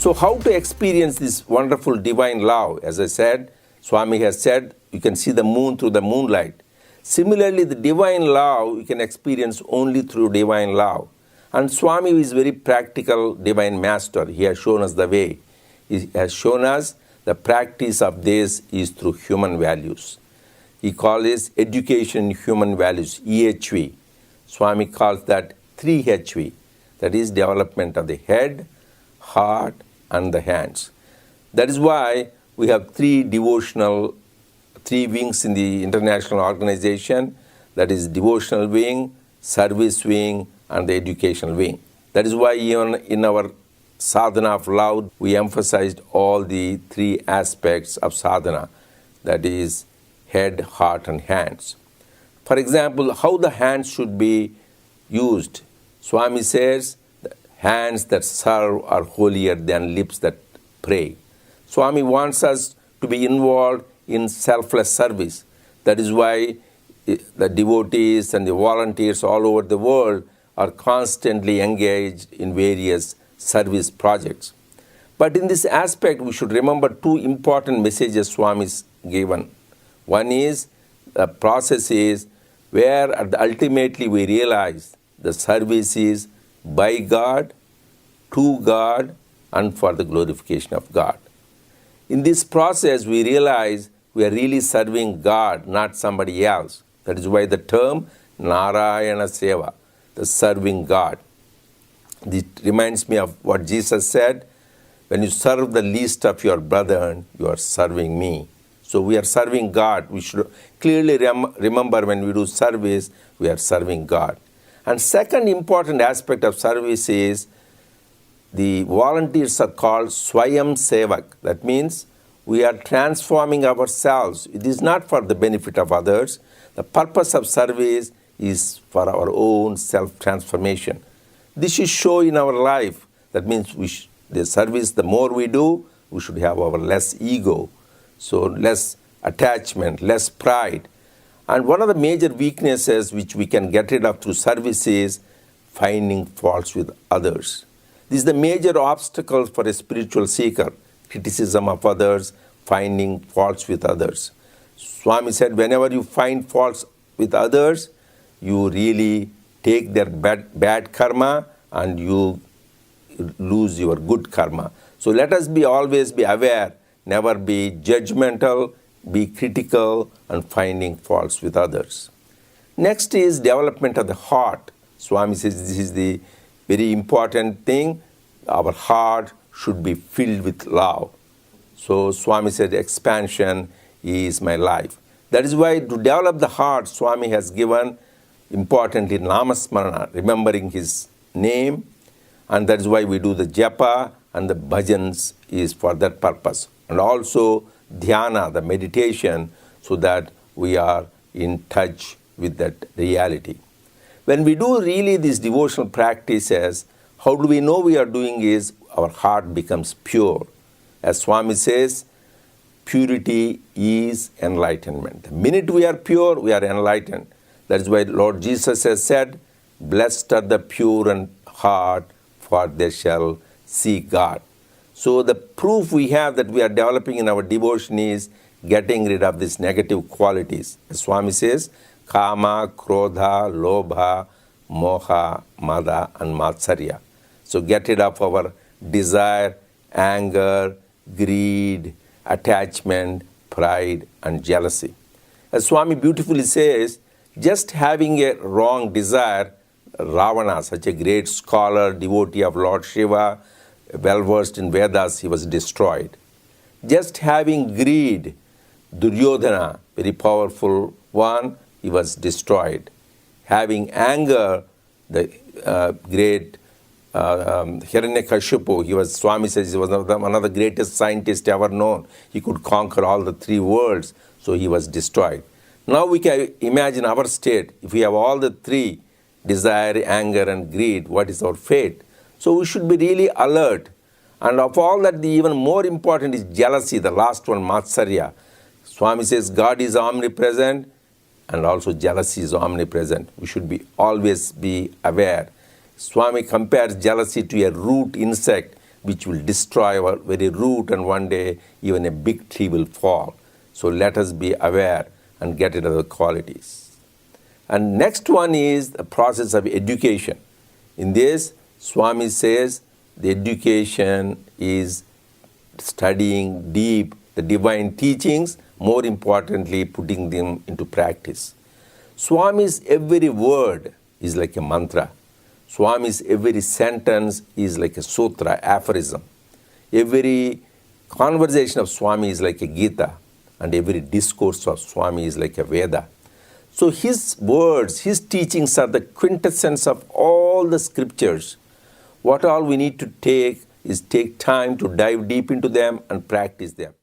So how to experience this wonderful divine love? As I said, Swami has said, you can see the moon through the moonlight. Similarly, the divine love you can experience only through divine love. And Swami is very practical divine master. He has shown us the way. He has shown us the practice of this is through human values. He calls it education in human values, EHV. Swami calls that 3HV. That is development of the head, heart, and the hands. That is why we have three wings in the international organization. That is devotional wing, service wing, and the educational wing. That is why even in our sadhana of love, we emphasized all the three aspects of sadhana. That is head, heart, and hands. For example, how the hands should be used. Swami says, hands that serve are holier than lips that pray. Swami wants us to be involved in selfless service. That is why the devotees and the volunteers all over the world are constantly engaged in various service projects. But in this aspect, we should remember two important messages Swami has given. One is, the process is where ultimately we realize the service is by God, to God, and for the glorification of God. In this process, we realize we are really serving God, not somebody else. That is why the term Narayana Seva, the serving God. This reminds me of what Jesus said, when you serve the least of your brethren, you are serving me. So we are serving God. We should clearly remember when we do service, we are serving God. And second important aspect of service is the volunteers are called Swayam Sevak. That means we are transforming ourselves. It is not for the benefit of others. The purpose of service is for our own self-transformation. This should show in our life. That means the service, the more we do, we should have our less ego. So less attachment, less pride. And one of the major weaknesses which we can get rid of through service is finding faults with others. This is the major obstacle for a spiritual seeker. Criticism of others, finding faults with others. Swami said, whenever you find faults with others, you really take their bad karma and you lose your good karma. So let us always be aware, never be judgmental, be critical, and finding faults with others. Next is development of the heart. Swami says this is the very important thing. Our heart should be filled with love. So Swami said expansion is my life. That is why to develop the heart, Swami has given importantly Namasmarana, remembering his name, and that is why we do the japa and the bhajans is for that purpose. And also dhyana, the meditation, so that we are in touch with that reality. When we do really these devotional practices, how do we know we are doing is our heart becomes pure. As Swami says, purity is enlightenment. The minute we are pure, we are enlightened. That is why Lord Jesus has said, blessed are the pure in heart, for they shall see God. So the proof we have that we are developing in our devotion is getting rid of these negative qualities. As Swami says, kama, krodha, lobha, moha, mada, and matsarya. So get rid of our desire, anger, greed, attachment, pride, and jealousy. As Swami beautifully says, just having a wrong desire, Ravana, such a great scholar, devotee of Lord Shiva, well-versed in Vedas, he was destroyed. Just having greed, Duryodhana, very powerful one, he was destroyed. Having anger, the great Hiranyakashipu, Swami says he was one of the greatest scientists ever known. He could conquer all the three worlds, so he was destroyed. Now we can imagine our state. If we have all the three, desire, anger, and greed, what is our fate? So we should be really alert. And of all that, the even more important is jealousy, the last one, Matsarya. Swami says God is omnipresent and also jealousy is omnipresent. We should always be aware. Swami compares jealousy to a root insect which will destroy our very root, and one day even a big tree will fall. So let us be aware and get into the qualities. And next one is the process of education. In this, Swami says the education is studying deep the divine teachings, more importantly, putting them into practice. Swami's every word is like a mantra. Swami's every sentence is like a sutra, aphorism. Every conversation of Swami is like a Gita, and every discourse of Swami is like a Veda. So his words, his teachings are the quintessence of all the scriptures. What all we need to take is take time to dive deep into them and practice them.